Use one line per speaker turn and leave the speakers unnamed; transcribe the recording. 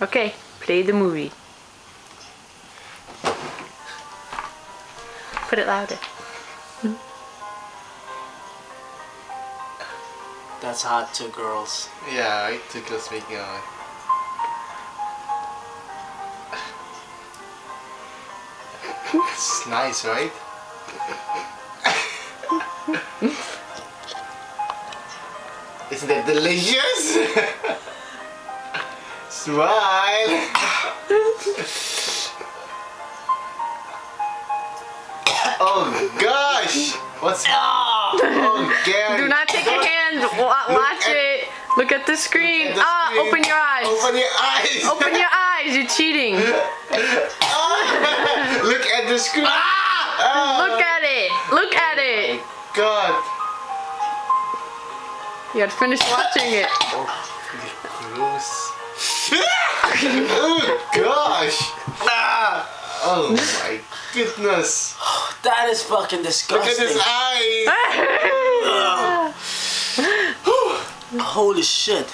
Okay, play the movie. Put it louder.
That's hot to girls.
Yeah, right? Two girls making out. It's nice, right? Isn't that delicious? Smile! Oh gosh! What's... Oh, Gary!
Do not take your hands. Watch it. Look at the screen. Open your eyes.
Open your eyes!
Open your eyes. You're cheating.
Look at the screen!
Look at it. Look at it.
God!
You gotta finish watching it.
Gross. Oh gosh! Oh my goodness!
That is fucking disgusting.
Look at his eyes!
Holy shit.